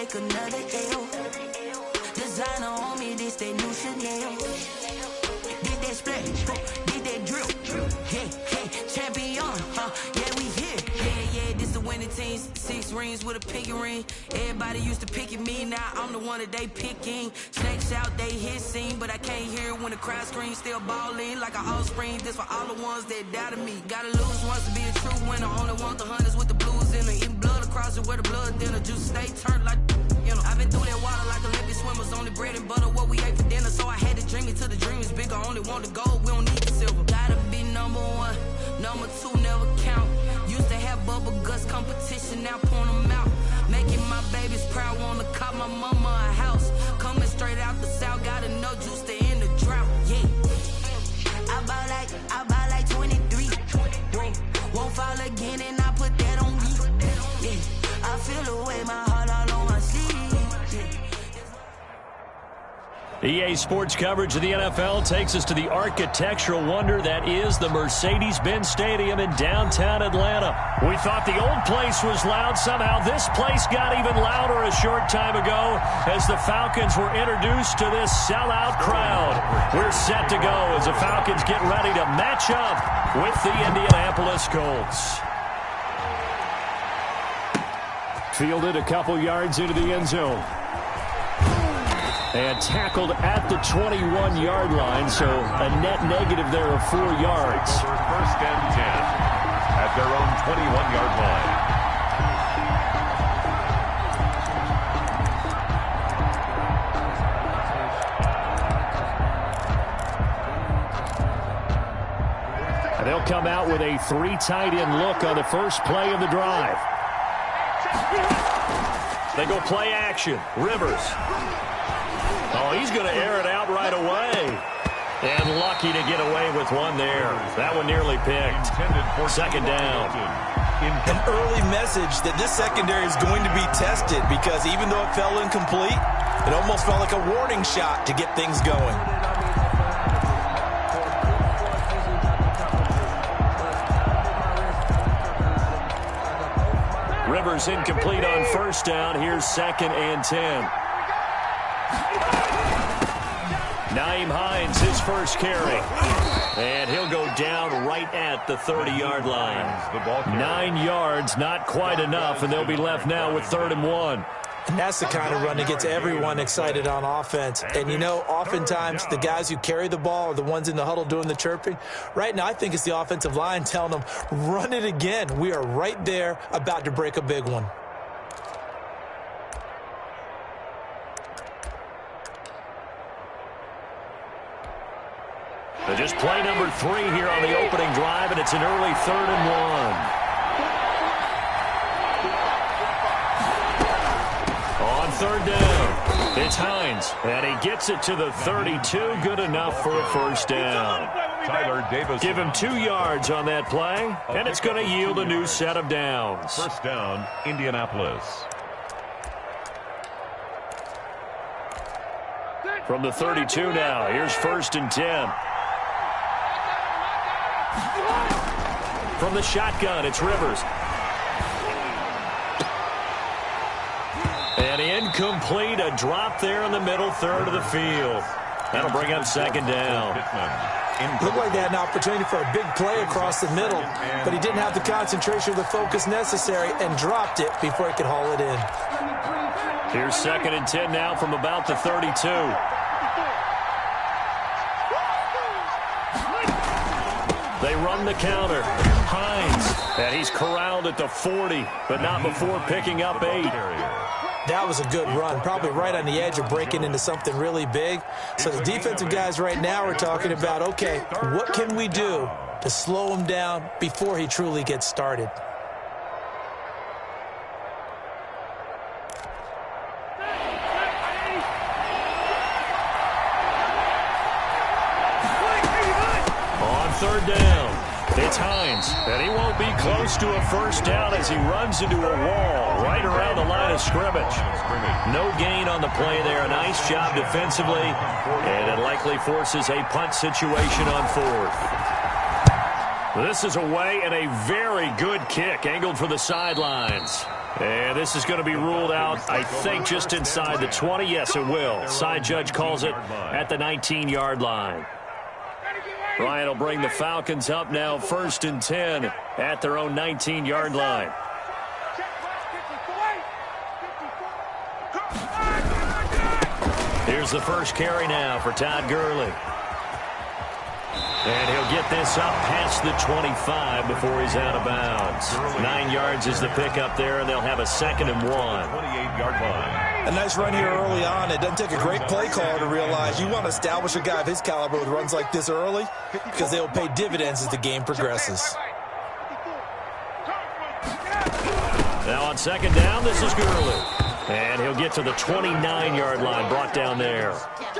take another L. Designer on me, this that new Chanel. Did that splash, did that drip. Yeah, champion, yeah, we here. Yeah, this the winning teams. 6 rings with a pinky ring. Everybody used to pick at me, now I'm the one that they picking. Snakes out, they hit scene, but I can't hear it when the crowd screams. Still balling like an offspring. This for all the ones that doubted me. Gotta lose once to be a true winner. Only want the hunters with the blues in her. Eating blood across it where the blood dinner. Juice stay turned like, you know. I've been through that water like Olympic swimmers. Only bread and butter what we ate for dinner. So I had to dream it till the dream is bigger. Only want the gold, we don't need the silver. Gotta be number 1, number 2 never count. Used to have bubble guts competition, now point them out. Making my babies proud, wanna cop my mama a house. Coming straight out the south, gotta know juice to end the drought. Yeah, I buy like 23. Won't fall again, and I put that on me. Yeah, I feel the way, my heart all on my sleeve. EA Sports coverage of the NFL takes us to the architectural wonder that is the Mercedes-Benz Stadium in downtown Atlanta. We thought the old place was loud. Somehow this place got even louder a short time ago as the Falcons were introduced to this sellout crowd. We're set to go as the Falcons get ready to match up with the Indianapolis Colts. Fielded a couple yards into the end zone. And tackled at the 21-yard line, so a net negative there of 4 yards. First and 10 at their own 21-yard line. And they'll come out with a 3 tight end look on the first play of the drive. They go play action. Rivers. Oh, he's going to air it out right away. And lucky to get away with one there. That one nearly picked. Second down. An early message that this secondary is going to be tested because even though it fell incomplete, it almost felt like a warning shot to get things going. Rivers incomplete on first down. Here's 2nd and 10. Naeem Hines, his first carry. And he'll go down right at the 30-yard line. 9 yards, not quite enough, and they'll be left now with 3rd and 1. And that's the kind of run that gets everyone excited on offense. And, you know, oftentimes the guys who carry the ball are the ones in the huddle doing the chirping. Right now, I think it's the offensive line telling them, run it again. We are right there about to break a big one. Just play number 3 here on the opening drive, and it's an early 3rd and 1. On 3rd down, it's Hines, and he gets it to the 32. Good enough for a first down. Tyler Davis. Give him 2 yards on that play, and it's going to yield a new set of downs. First down, Indianapolis. From the 32 now, here's 1st and 10. From the shotgun, it's Rivers. And incomplete, a drop there in the middle third of the field. That'll bring up 2nd down. Looked like they had an opportunity for a big play across the middle, but he didn't have the concentration or the focus necessary and dropped it before he could haul it in. Here's 2nd and 10 now from about the 32. They run the counter. Hines, and he's corralled at the 40, but not before picking up 8. That was a good run, probably right on the edge of breaking into something really big. So the defensive guys right now are talking about, okay, what can we do to slow him down before he truly gets started? On 3rd down, it's Hines, and he won't be close to a first down as he runs into a wall right around the line of scrimmage. No gain on the play there. A nice job defensively, and it likely forces a punt situation on 4th. This is away, and a very good kick angled for the sidelines. And this is going to be ruled out, I think, just inside the 20. Yes, it will. Side judge calls it at the 19-yard line. Ryan will bring the Falcons up now 1st and 10 at their own 19-yard line. Here's the first carry now for Todd Gurley. And he'll get this up past the 25 before he's out of bounds. 9 yards is the pickup there, and they'll have a 2nd and 1. 28-yard line. A nice run here early on. It doesn't take a great play caller to realize you want to establish a guy of his caliber with runs like this early because they will pay dividends as the game progresses. Now on 2nd down, this is Gurley. And he'll get to the 29-yard line, brought down there.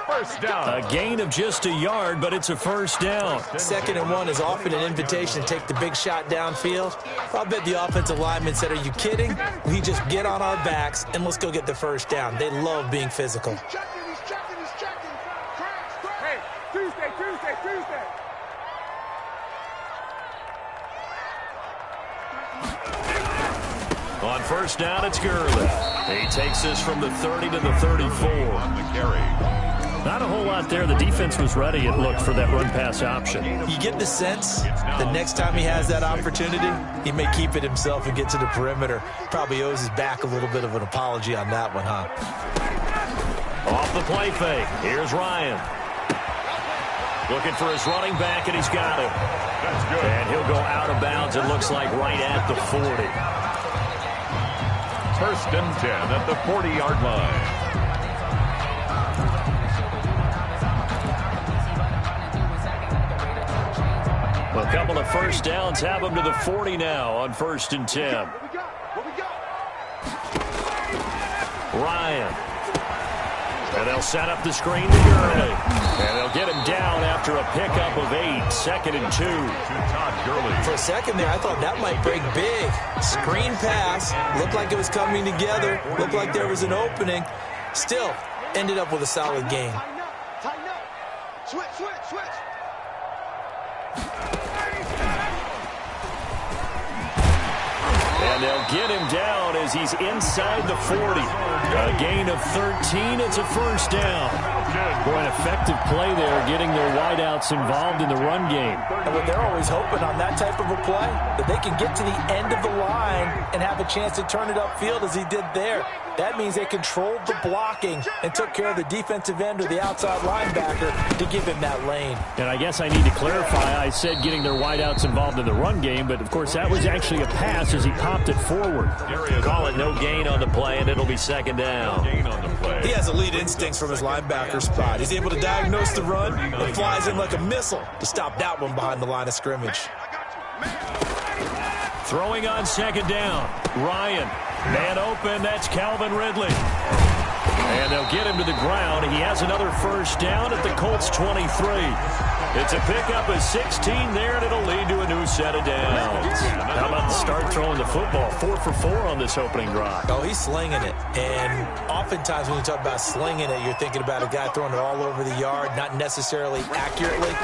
First down. A gain of just a yard, but it's a 1st down. 2nd and 1 is often an invitation to take the big shot downfield. I'll bet the offensive lineman said, are you kidding? We just get on our backs and let's go get the 1st down. They love being physical. He's checking. Hey, Tuesday. On 1st down, it's Gurley. He takes this from the 30 to the 34. On the carry. Not a whole lot there. The defense was ready, it looked, for that run-pass option. You get the sense the next time he has that opportunity, he may keep it himself and get to the perimeter. Probably owes his back a little bit of an apology on that one, huh? Off the play fake. Here's Ryan. Looking for his running back, and he's got him. That's good. And he'll go out of bounds, it looks like, right at the 40. 1st and 10 at the 40-yard line. A couple of 1st downs have him to the 40 now on 1st and 10. Ryan. And they'll set up the screen to Gurley. And they'll get him down after a pickup of 8. 2nd and 2. To Todd Gurley. For a second there, I thought that might break big. Screen pass. Looked like it was coming together. Looked like there was an opening. Still, ended up with a solid gain. Tighten up. Switch. And they'll get him down as he's inside the 40. A gain of 13. It's a 1st down. Boy, an effective play there, getting their wideouts involved in the run game. And what they're always hoping on that type of a play, that they can get to the end of the line and have a chance to turn it upfield as he did there. That means they controlled the blocking and took care of the defensive end or the outside linebacker to give him that lane. And I guess I need to clarify, I said getting their wideouts involved in the run game, but of course that was actually a pass as he popped it forward. Call it no gain on the play, and it'll be 2nd down. Gain on the play. He has elite instincts from his linebacker spot. He's able to diagnose the run and flies in like a missile to stop that one behind the line of scrimmage. Throwing on 2nd down. Ryan. Man open, that's Calvin Ridley. And they'll get him to the ground. He has another 1st down at the Colts 23. It's a pickup of 16 there, and it'll lead to a new set of downs. How about the start throwing the football? 4 for 4 on this opening drive. Oh, he's slinging it. And oftentimes when you talk about slinging it, you're thinking about a guy throwing it all over the yard, not necessarily accurately.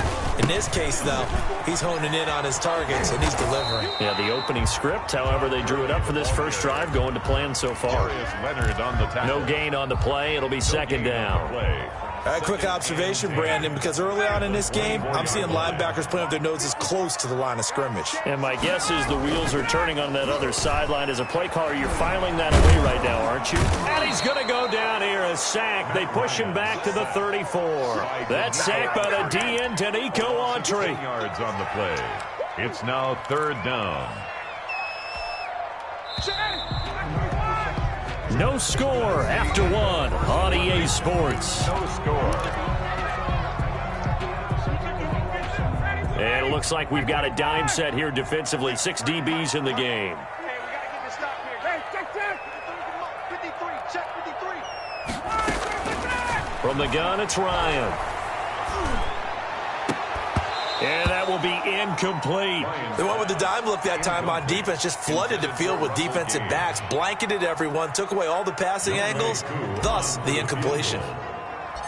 In this case, though, he's honing in on his targets, and he's delivering. Yeah, the opening script, however, they drew it up for this first drive, going to plan so far. No gain on the play. It'll be 2nd down. All right, quick observation, Brandon, because early on in this game, I'm seeing linebackers playing with their noses close to the line of scrimmage. And my guess is the wheels are turning on that other sideline. As a play caller, you're filing that away right now, aren't you? And he's going to go down here, a sack. They push him back to the 34. That sack by the DN, Tanico Autry. Yards on the play. It's now 3rd down. No score after 1 on EA Sports. No score. And it looks like we've got a dime set here defensively. 6 DBs in the game. From the gun, it's Ryan. And that will be incomplete. They went with the dime look that time on defense, just flooded the field with defensive backs, blanketed everyone, took away all the passing angles, thus the incompletion.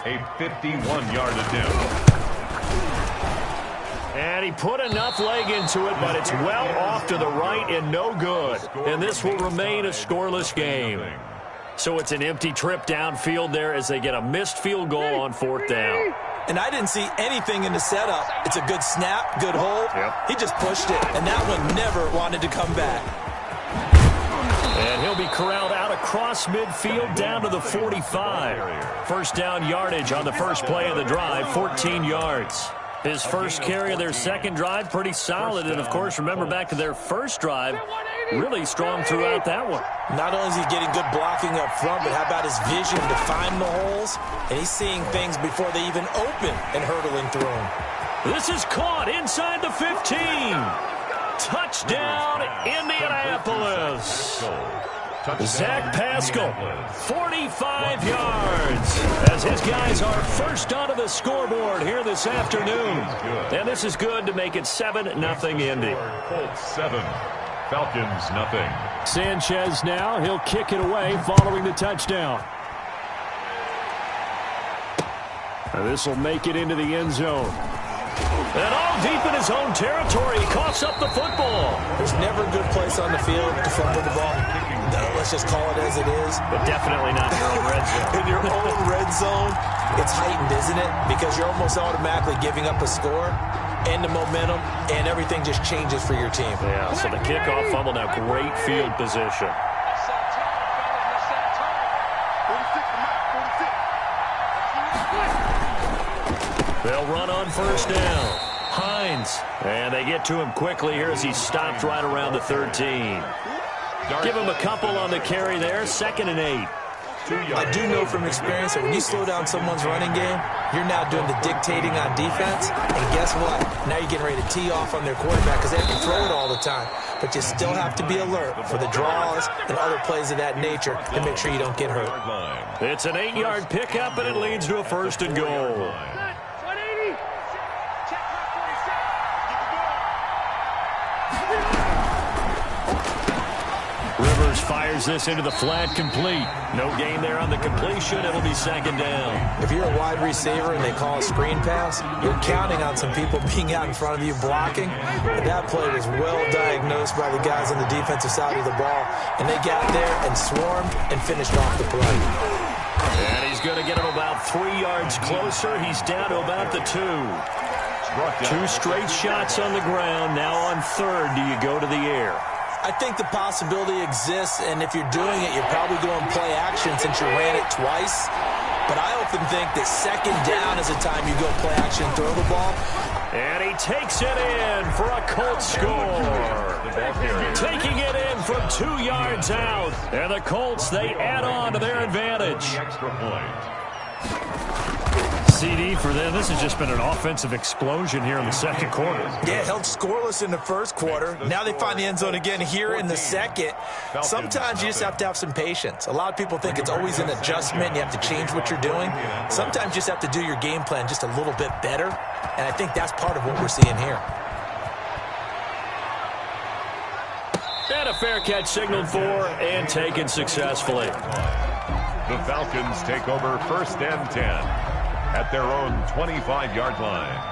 A 51-yard attempt. And he put enough leg into it, but it's well off to the right and no good. And this will remain a scoreless game. So it's an empty trip downfield there as they get a missed field goal on 4th down. And I didn't see anything in the setup. It's a good snap, good hold. Yep. He just pushed it, and that one never wanted to come back. And he'll be corralled out across midfield down to the 45. First down yardage on the first play of the drive, 14 yards. His first carry of their second drive, pretty solid. And, of course, remember back to their first drive, really strong throughout that one. Not only is he getting good blocking up front, but how about his vision to find the holes? And he's seeing things before they even open and hurtling through them. This is caught inside the 15. Touchdown, Indianapolis. Zach Pascal, 45 yards, as his guys are first onto the scoreboard here this afternoon. And this is good to make it 7-0 Indy. Colts 7, Falcons 0. Sanchez now, he'll kick it away following the touchdown. And this will make it into the end zone. And all deep in his own territory, he coughs up the football. There's never a good place on the field to fumble the ball. Let's just call it as it is. But definitely not in your own red zone. In your own red zone, it's heightened, isn't it? Because you're almost automatically giving up a score and the momentum, and everything just changes for your team. Yeah, so the kickoff fumble now, great field position. They'll run on first down. Hines. And they get to him quickly here as he stopped right around the 13. Give him a couple on the carry there. 2nd and 8. I do know from experience that when you slow down someone's running game, you're now doing the dictating on defense. And guess what? Now you're getting ready to tee off on their quarterback because they have to throw it all the time. But you still have to be alert for the draws and other plays of that nature to make sure you don't get hurt. It's an 8-yard pickup, and it leads to a 1st and goal. Rivers fires this into the flat, complete. No gain there on the completion. It'll be 2nd down. If you're a wide receiver and they call a screen pass, you're counting on some people being out in front of you blocking. But that play was well diagnosed by the guys on the defensive side of the ball. And they got there and swarmed and finished off the play. And he's going to get him about 3 yards closer. He's down to about the 2. 2 straight shots on the ground. Now on 3rd, do you go to the air? I think the possibility exists, and if you're doing it, you're probably going play action since you ran it twice. But I often think that 2nd down is the time you go play action, throw the ball. And he takes it in for a Colts score. Taking it in from 2 yards out. And the Colts, they add on to their advantage. Extra point. CD for them. This has just been an offensive explosion here in the 2nd quarter. Yeah, held scoreless in the 1st quarter. Now they find the end zone again here in the 2nd. Sometimes you just have to have some patience. A lot of people think it's always an adjustment. You have to change what you're doing. Sometimes you just have to do your game plan just a little bit better. And I think that's part of what we're seeing here. And a fair catch signaled for and taken successfully. The Falcons take over 1st and 10. At their own 25-yard line.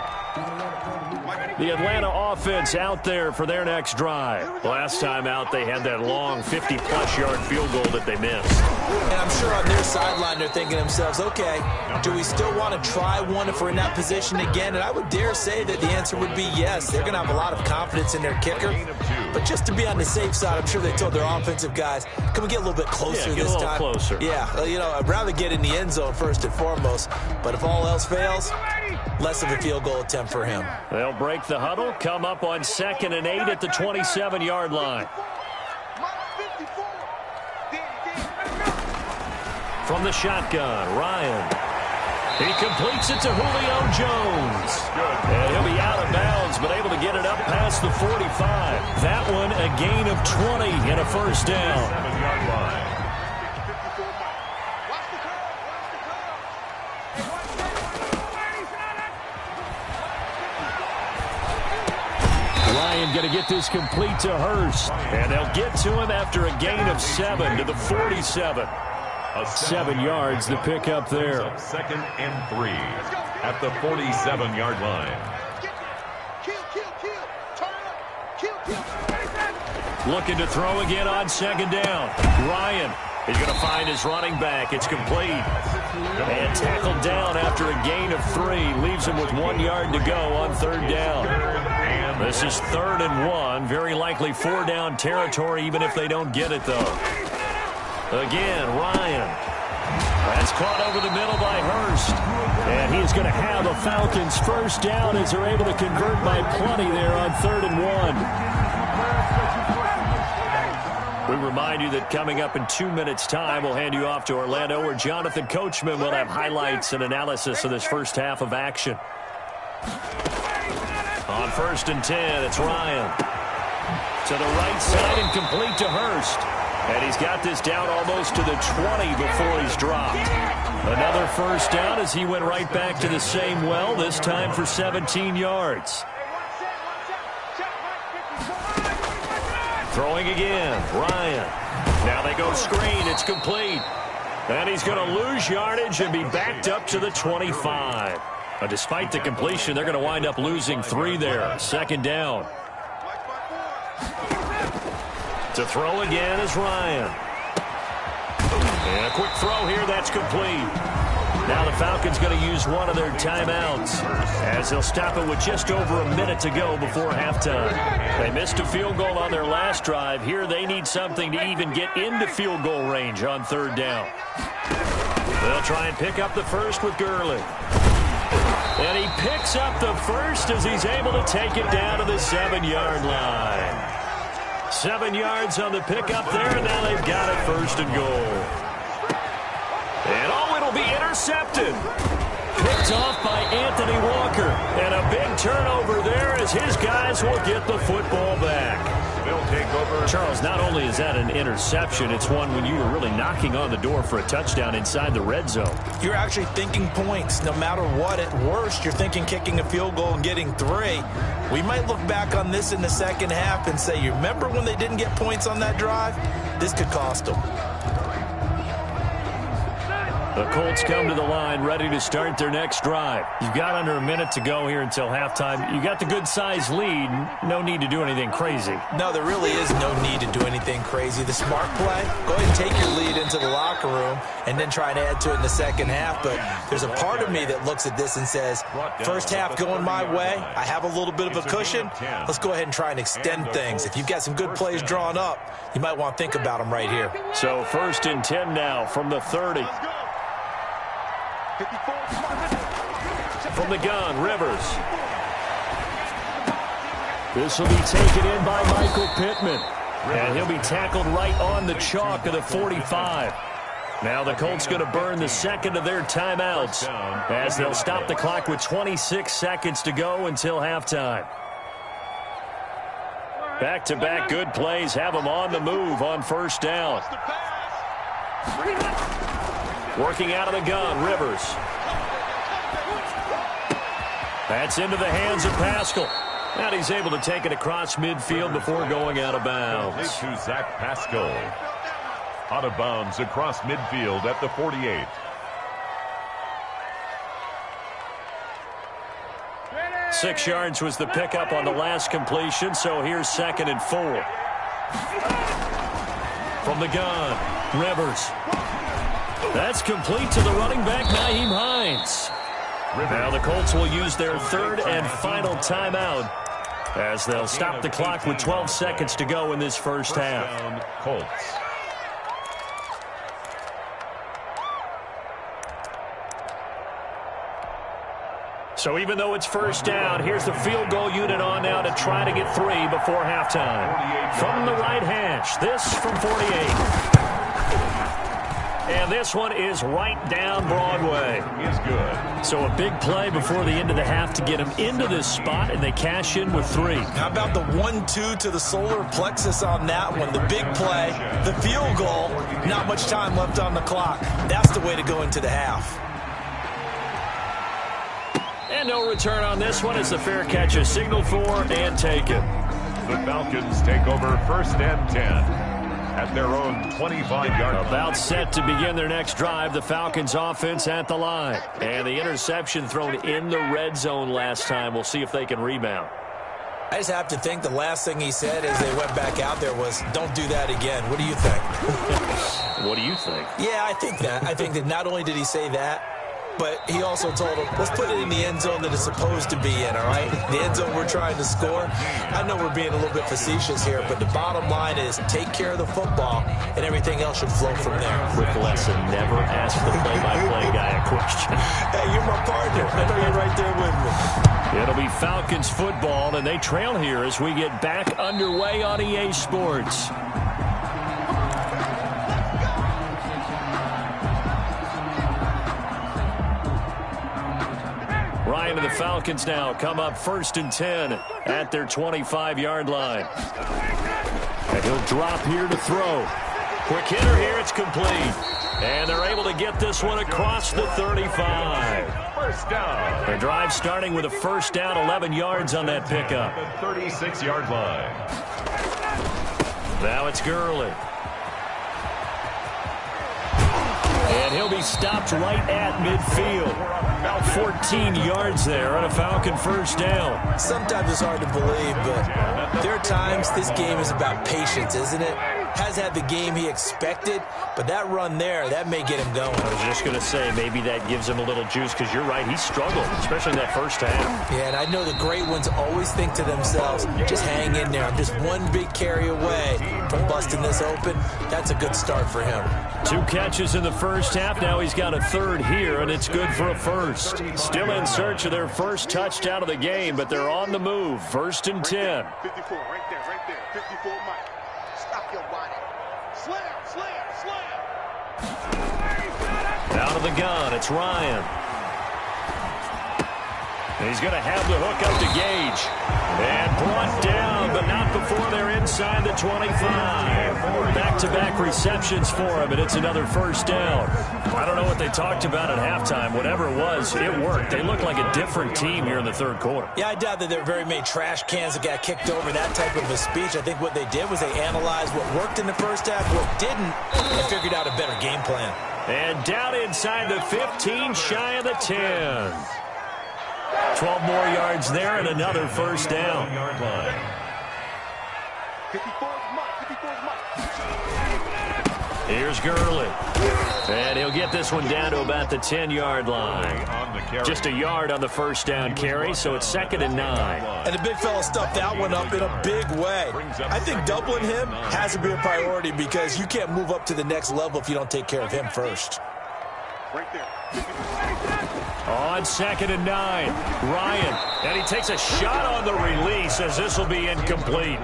The Atlanta offense out there for their next drive. Last time out, they had that long 50-plus yard field goal that they missed. And I'm sure on their sideline they're thinking to themselves, okay, do we still want to try one if we're in that position again? And I would dare say that the answer would be yes. They're going to have a lot of confidence in their kicker. But just to be on the safe side, I'm sure they told their offensive guys, can we get a little bit closer this time? Closer. Yeah, you know, I'd rather get in the end zone first and foremost. But if all else fails, less of a field goal attempt for him. They'll break the huddle, come up on 2nd and 8 at the 27-yard line. From the shotgun, Ryan. He completes it to Julio Jones. And he'll be out of bounds, but able to get it up past the 45. That one a gain of 20 and a 1st down. 7-yard line. Ryan going to get this complete to Hurst. And they'll get to him after a gain of 7 to the 47. 7 yards to pick up there. 2nd and 3 at the 47-yard line. Looking to throw again on second down. Ryan is going to find his running back. It's complete. And tackled down after a gain of 3. Leaves him with 1 yard to go on third down. This is 3rd and 1. Very likely 4-down territory, even if they don't get it, though. Again, Ryan. That's caught over the middle by Hurst. And he's going to have a Falcons first down as they're able to convert by plenty there on 3rd and 1. We remind you that coming up in 2 minutes' time, we'll hand you off to Orlando, where Jonathan Coachman will have highlights and analysis of this first half of action. On 1st and 10, it's Ryan. To the right side and complete to Hurst. And he's got this down almost to the 20 before he's dropped. Another first down as he went right back to the same well, this time for 17 yards. Throwing again, Ryan. Now they go screen, it's complete. And he's going to lose yardage and be backed up to the 25. Despite the completion, they're going to wind up losing 3 there. 2nd down. To throw again is Ryan. And a quick throw here, that's complete. Now the Falcons going to use one of their timeouts as they'll stop it with just over a minute to go before halftime. They missed a field goal on their last drive. Here they need something to even get into field goal range on 3rd down. They'll try and pick up the first with Gurley. And he picks up the first as he's able to take it down to the 7-yard line. 7 yards on the pickup there, and now they've got it 1st and goal. And it'll be intercepted. Picked off by Anthony Walker. And a big turnover there as his guys will get the football back. They'll take over. Charles, not only is that an interception, it's one when you were really knocking on the door for a touchdown inside the red zone. You're actually thinking points. No matter what, at worst, you're thinking kicking a field goal and getting 3. We might look back on this in the second half and say, you remember when they didn't get points on that drive? This could cost them. The Colts come to the line ready to start their next drive. You've got under a minute to go here until halftime. You got the good-sized lead. No need to do anything crazy. No, there really is no need to do anything crazy. The smart play, go ahead and take your lead into the locker room and then try and add to it in the second half. But there's a part of me that looks at this and says, first half going my way, I have a little bit of a cushion. Let's go ahead and try and extend things. If you've got some good plays drawn up, you might want to think about them right here. So 1st and 10 now from the 30. From the gun, Rivers. This will be taken in by Michael Pittman. And he'll be tackled right on the chalk of the 45. Now the Colts going to burn the second of their timeouts as they'll stop the clock with 26 seconds to go until halftime. Back-to-back good plays have them on the move on 1st down. Working out of the gun, Rivers. That's into the hands of Pascal. And he's able to take it across midfield before going out of bounds. To Zach Pascal. Out of bounds across midfield at the 48. Six yards was the pickup on the last completion, so here's 2nd and 4. From the gun, Rivers. That's complete to the running back, Nyheim Hines. Now the Colts will use their 3rd and final timeout as they'll stop the clock with 12 seconds to go in this first half. Colts. So even though it's 1st down, here's the field goal unit on now to try to get 3 before halftime. From the right hash, this from 48. And this one is right down Broadway. Is good. So a big play before the end of the half to get him into this spot, and they cash in with 3. How about the 1-2 to the solar plexus on that one? The big play, the field goal, not much time left on the clock. That's the way to go into the half. And no return on this one as the fair catch is signaled for and taken. The Falcons take over 1st and 10. At their own 25-yard line. About set to begin their next drive. The Falcons offense at the line. And the interception thrown in the red zone last time. We'll see if they can rebound. I just have to think the last thing he said as they went back out there was, don't do that again. What do you think? What do you think? Yeah, I think that. I think that not only did he say that, but he also told him, let's put it in the end zone that it's supposed to be in, all right? The end zone we're trying to score. I know we're being a little bit facetious here, but the bottom line is take care of the football, and everything else should flow from there. Rick Lesson, never ask the play-by-play guy a question. Hey, you're my partner. I know you're right there with me. It'll be Falcons football, and they trail here as we get back underway on EA Sports. Ryan and the Falcons now come up 1st and 10 at their 25-yard line. And he'll drop here to throw. Quick hitter here, it's complete. And they're able to get this one across the 35. First down. The drive starting with a first down, 11 yards on that pickup. The 36-yard line. Now it's Gurley. And he'll be stopped right at midfield. About 14 yards there on a Falcon first down. Sometimes it's hard to believe, but there are times this game is about patience, isn't it? Has had the game he expected, but that run there, that may get him going. I was just going to say, maybe that gives him a little juice, because you're right, he struggled, especially in that first half. Yeah, and I know the great ones always think to themselves, just hang in there. I'm just one big carry away from busting this open. That's a good start for him. 2 catches in the first half. Now he's got a third here, and it's good for a first. Still in search of their first touchdown of the game, but they're on the move. 1st and 10. 54, right there. 54, Mike. Stop your body. Slam. Out of the gun, it's Ryan. He's going to have the hook up to Gage. And brought down, but not before they're inside the 25. Back-to-back receptions for him, and it's another first down. I don't know what they talked about at halftime. Whatever it was, it worked. They look like a different team here in the third quarter. Yeah, I doubt that there are very many trash cans that got kicked over, that type of a speech. I think what they did was they analyzed what worked in the first half, what didn't, and figured out a better game plan. And down inside the 15, shy of the 10. 12 more yards there and another first down. 54's Mike. Here's Gurley. And he'll get this one down to about the 10-yard line. Just a yard on the first down carry, so it's 2nd and 9. And the big fella stuffed that one up in a big way. I think doubling him has to be a priority because you can't move up to the next level if you don't take care of him first. Right there. On 2nd and 9, Ryan. And he takes a shot on the release as this will be incomplete.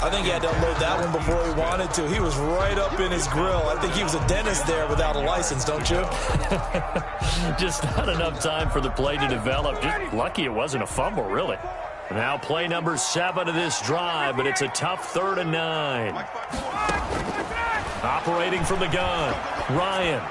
I think he had to unload that one before he wanted to. He was right up in his grill. I think he was a dentist there without a license, don't you? Just not enough time for the play to develop. Just lucky it wasn't a fumble, really. Now play number 7 of this drive, but it's a tough 3rd and 9. Operating from the gun, Ryan.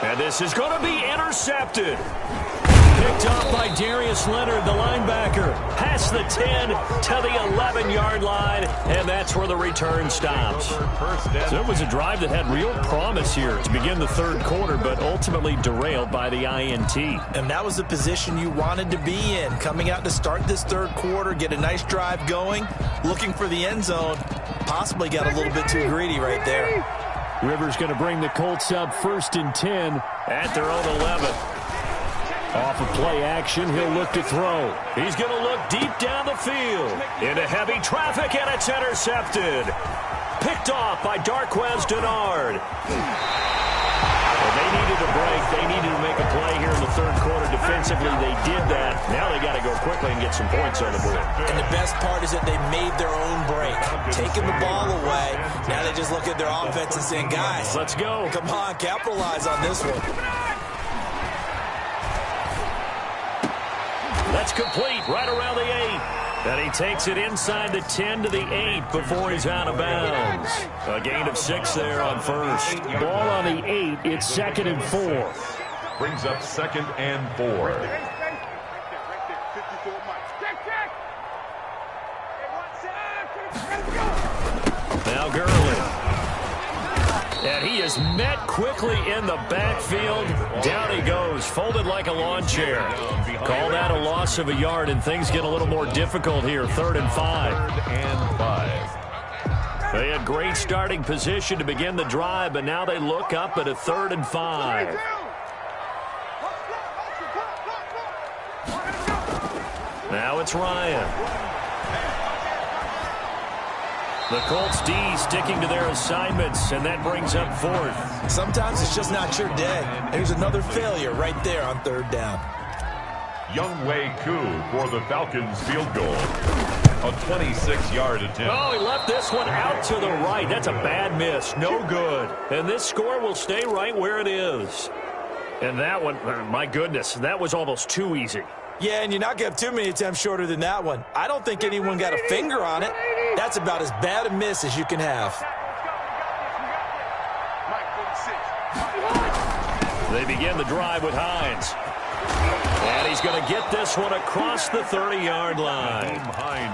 And this is going to be intercepted. Picked off by Darius Leonard, the linebacker. Past the 10 to the 11-yard line, and that's where the return stops. So it was a drive that had real promise here to begin the third quarter, but ultimately derailed by the INT. And that was the position you wanted to be in. Coming out to start this third quarter, get a nice drive going, looking for the end zone. Possibly got a little bit too greedy right there. Rivers going to bring the Colts up 1st and 10 at their own 11. Off of play action, he'll look to throw. He's going to look deep down the field. Into heavy traffic, and it's intercepted. Picked off by Darquez Denard. Well, they needed a break. They needed to make a play here in the third quarter. Defensively, they did that. Now they got to go quickly and get some points on the board. And the best part is that they made their own break. Taking the ball away. Now they just look at their offense and saying, guys, let's go. Come on, capitalize on this one. That's complete right around the 8. And he takes it inside the 10 to the 8 before he's out of bounds. A gain of 6 there on first. Ball on the 8. It's 2nd and 4. Brings up 2nd and 4. Now Gurley. And he is met quickly in the backfield. Down he goes, folded like a lawn chair. Call that a loss of a yard, and things get a little more difficult here. 3rd and 5. 3rd and 5. They had great starting position to begin the drive, but now they look up at a 3rd and 5. Now it's Ryan. The Colts D sticking to their assignments, and that brings up 4th. Sometimes it's just not your day. There's another failure right there on 3rd down. Younghoe Koo for the Falcons field goal. A 26-yard attempt. Oh, he left this one out to the right. That's a bad miss. No good. And this score will stay right where it is. And that one, my goodness, that was almost too easy. Yeah, and you're not going to have too many attempts shorter than that one. I don't think anyone got a finger on it. That's about as bad a miss as you can have. They begin the drive with Hines. And he's going to get this one across the 30-yard line.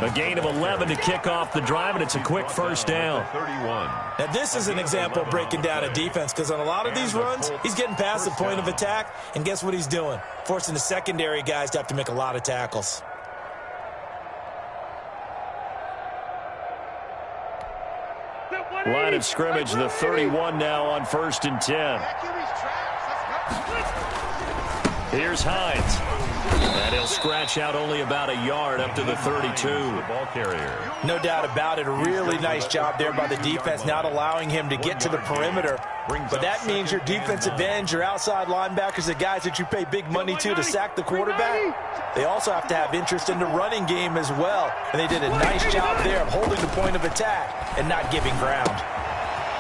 A gain of 11 to kick off the drive, and it's a quick first down. 31. Now, this is an example of breaking down a defense, because on a lot of these runs, he's getting past the point of attack, and guess what he's doing? Forcing the secondary guys to have to make a lot of tackles. Line of scrimmage, the 31 now on 1st and 10. Here's Hines. And he'll scratch out only about a yard up to the 32. Ball carrier. No doubt about it. A really nice job there by the defense, not allowing him to get to the perimeter. But that means your defensive ends, your outside linebackers, the guys that you pay big money to sack the quarterback, they also have to have interest in the running game as well. And they did a nice job there of holding the point of attack and not giving ground.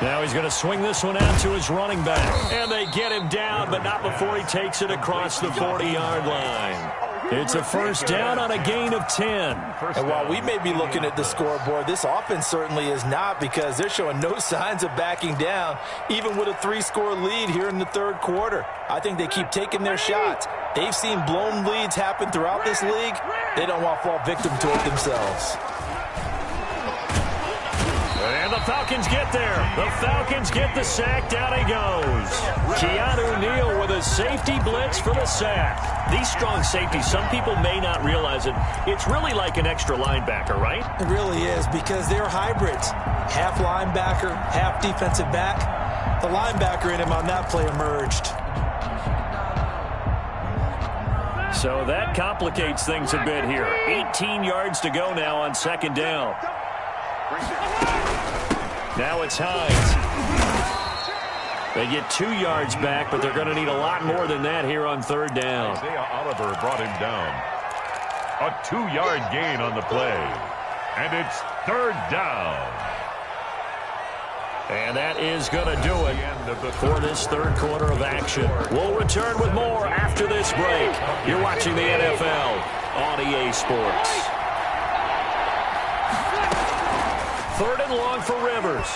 Now he's going to swing this one out to his running back. And they get him down, but not before he takes it across the 40-yard line. It's a first down on a gain of 10. And while we may be looking at the scoreboard, this offense certainly is not, because they're showing no signs of backing down, even with a 3-score lead here in the 3rd quarter. I think they keep taking their shots. They've seen blown leads happen throughout this league. They don't want to fall victim to it themselves. And the Falcons get there. The Falcons get the sack. Down he goes. Keanu Neal with a safety blitz for the sack. These strong safeties, some people may not realize it. It's really like an extra linebacker, right? It really is, because they're hybrids. Half linebacker, half defensive back. The linebacker in him on that play emerged. So that complicates things a bit here. 18 yards to go now on 2nd down. Now it's Hines. They get 2 yards back, but they're going to need a lot more than that here on 3rd down. Isaiah Oliver brought him down. A 2-yard gain on the play. And it's 3rd down. And that is going to do it for this 3rd quarter of action. We'll return with more after this break. You're watching the NFL on EA Sports. 3rd and long for Rivers.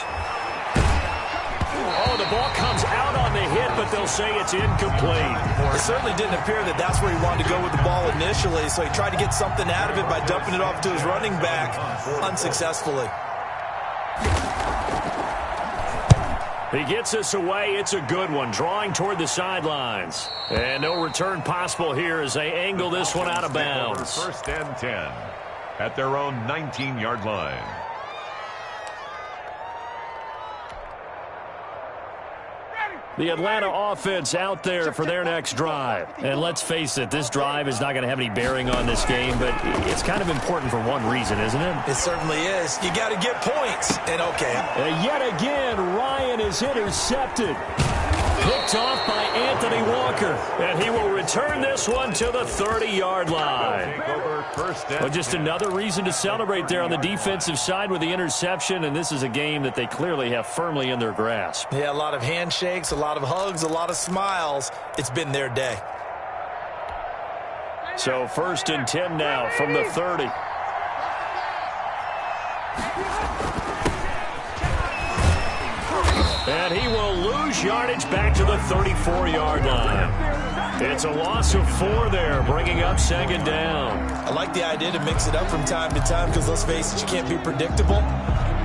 Oh, the ball comes out on the hit, but they'll say it's incomplete. It certainly didn't appear that that's where he wanted to go with the ball initially, so he tried to get something out of it by dumping it off to his running back unsuccessfully. He gets us away. It's a good one, drawing toward the sidelines. And no return possible here as they angle this one out of bounds. 1st and 10 at their own 19-yard line. The Atlanta offense out there for their next drive. And let's face it, this drive is not going to have any bearing on this game, but it's kind of important for one reason, isn't it? It certainly is. You got to get points. And okay. And yet again, Ryan is intercepted. Picked off by Anthony Walker. And he will return this one to the 30-yard line. Well, just another reason to celebrate there on the defensive side with the interception. And this is a game that they clearly have firmly in their grasp. Yeah, a lot of handshakes, a lot of hugs, a lot of smiles. It's been their day. So 1st and 10 now from the 30. And he will lose yardage back to the 34-yard line. It's a loss of 4 there, bringing up 2nd down. I like the idea to mix it up from time to time because, let's face it, you can't be predictable.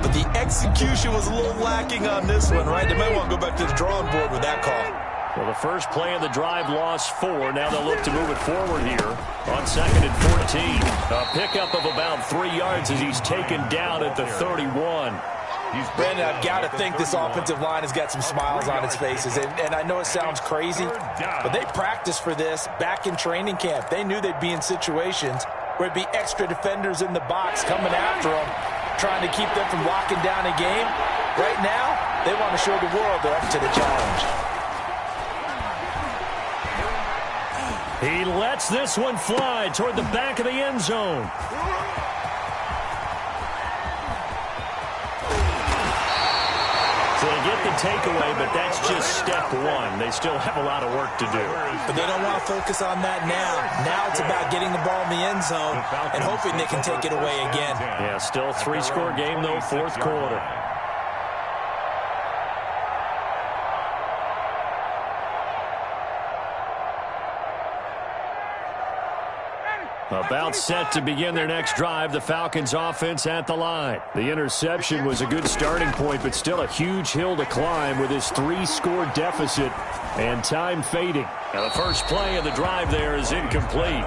but the execution was a little lacking on this one, right? They might want to go back to the drawing board with that call. Well, the first play of the drive lost 4. Now they'll look to move it forward here on 2nd and 14. A pickup of about 3 yards as he's taken down at the 31. Brandon, I've got to think this offensive line has got some smiles on its faces. And I know it sounds crazy, but they practiced for this back in training camp. They knew they'd be in situations where it'd be extra defenders in the box coming after them, trying to keep them from locking down a game. Right now, they want to show the world they're up to the challenge. He lets this one fly toward the back of the end zone. So they get the takeaway, but that's just step one. They still have a lot of work to do. But they don't want to focus on that now. Now it's about getting the ball in the end zone and hoping they can take it away again. Yeah, still 3-score game, though, 4th quarter. About set to begin their next drive, the Falcons offense at the line. The interception was a good starting point, but still a huge hill to climb with his 3-score deficit and time fading. Now the first play of the drive there is incomplete.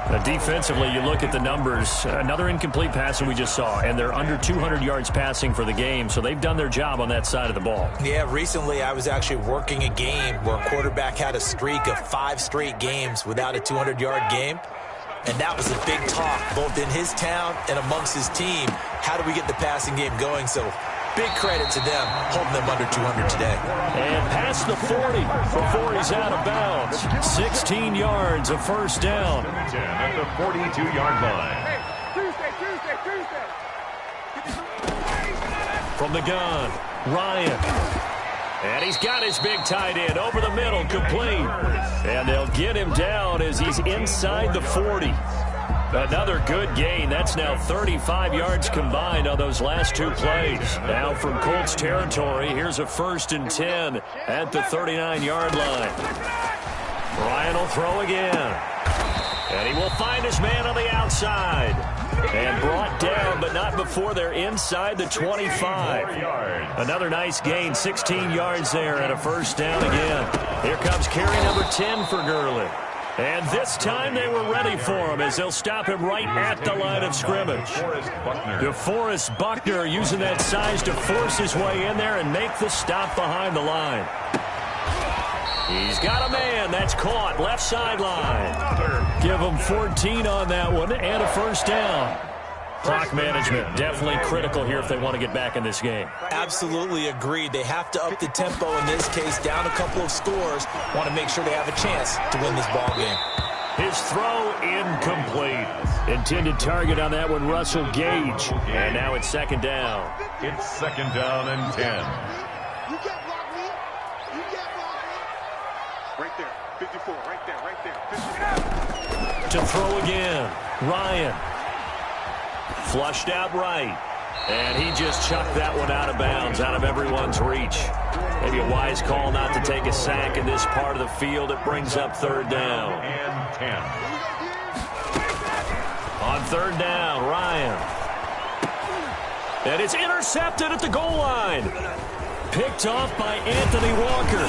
Now defensively, you look at the numbers, another incomplete pass that we just saw, and they're under 200 yards passing for the game, so they've done their job on that side of the ball. Yeah, recently I was actually working a game where a quarterback had a streak of 5 straight games without a 200-yard game. And that was a big talk, both in his town and amongst his team. How do we get the passing game going? So big credit to them, holding them under 200 today. And past the 40 before he's out of bounds. 16 yards, a first down. At the 42-yard line. From the gun, Ryan. And he's got his big tight end over the middle, complete. And they'll get him down as he's inside the 40. Another good gain. That's now 35 yards combined on those last 2 plays. Now from Colts territory, here's a 1st and 10 at the 39-yard line. Ryan will throw again. And he will find his man on the outside. And brought down, but not before they're inside the 25. Another nice gain, 16 yards there, and a first down again. Here comes carry number 10 for Gurley. And this time they were ready for him as they'll stop him right at the line of scrimmage. DeForest Buckner using that size to force his way in there and make the stop behind the line. He's got a man. That's caught. Left sideline. Give him 14 on that one and a first down. Clock management definitely critical here if they want to get back in this game. Absolutely agreed. They have to up the tempo in this case, down a couple of scores. Want to make sure they have a chance to win this ball game. His throw incomplete. Intended target on that one, Russell Gage. And now it's 2nd down. It's 2nd down and 10. You can't block me. You can't block me. Right there. 54. Right there. Right there. 54. To throw again. Ryan. Flushed out right. And he just chucked that one out of bounds, out of everyone's reach. Maybe a wise call not to take a sack in this part of the field. It brings up 3rd down. And 10. On 3rd down, Ryan. And it's intercepted at the goal line. Picked off by Anthony Walker.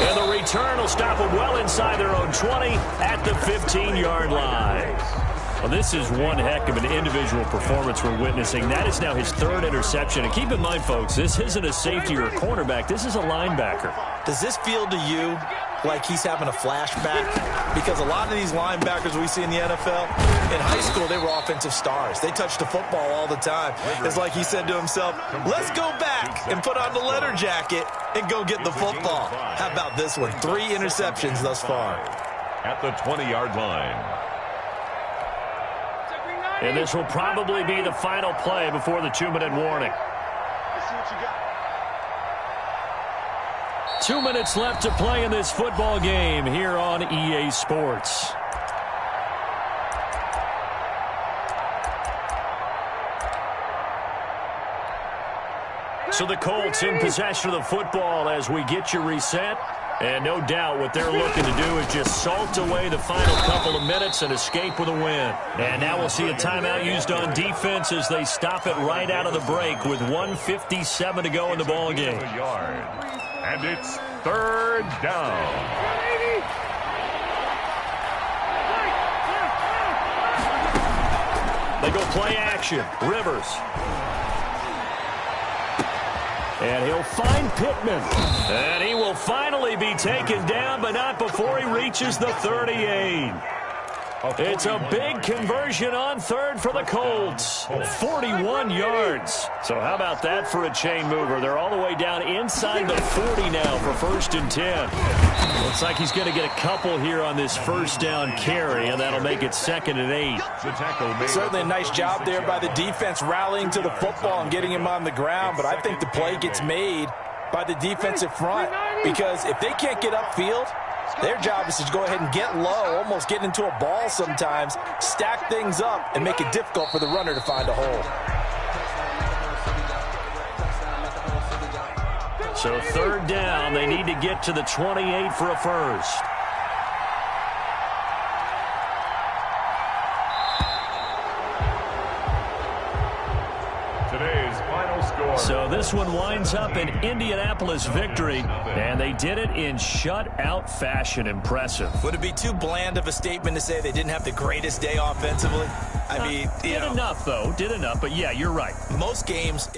And the return will stop them well inside their own 20 at the 15-yard line. Well, this is one heck of an individual performance we're witnessing. That is now his 3rd interception. And keep in mind, folks, this isn't a safety or a cornerback. This is a linebacker. Does this feel to you like he's having a flashback? Because a lot of these linebackers we see in the NFL, in high school, they were offensive stars. They touched the football all the time. It's like he said to himself, let's go back and put on the leather jacket and go get the football. How about this one? 3 interceptions thus far. At the 20-yard line. And this will probably be the final play before the 2-minute warning. Let's see what you got. 2 minutes left to play in this football game here on EA Sports. So the Colts in possession of the football as we get you reset. And no doubt what they're looking to do is just salt away the final couple of minutes and escape with a win. And now we'll see a timeout used on defense as they stop it right out of the break with 1:57 to go in the ball game. And it's third down. They go play action. Rivers. And he'll find Pittman. And he will finally be taken down, but not before he reaches the 38. It's a big conversion on third for the Colts. 41 yards. So how about that for a chain mover? They're all the way down inside the 40 now for 1st and 10. Looks like he's going to get a couple here on this first down carry, and that'll make it 2nd and 8. Certainly a nice job there by the defense rallying to the football and getting him on the ground, but I think the play gets made by the defensive front because if they can't get upfield, their job is to go ahead and get low, almost get into a ball sometimes, stack things up, and make it difficult for the runner to find a hole. So 3rd down, they need to get to the 28 for a first. Today's final score. So this one winds up an Indianapolis victory, and they did it in shutout fashion. Impressive. Would it be too bland of a statement to say they didn't have the greatest day offensively? I mean, did enough, though. Did enough, but yeah, you're right. Most games...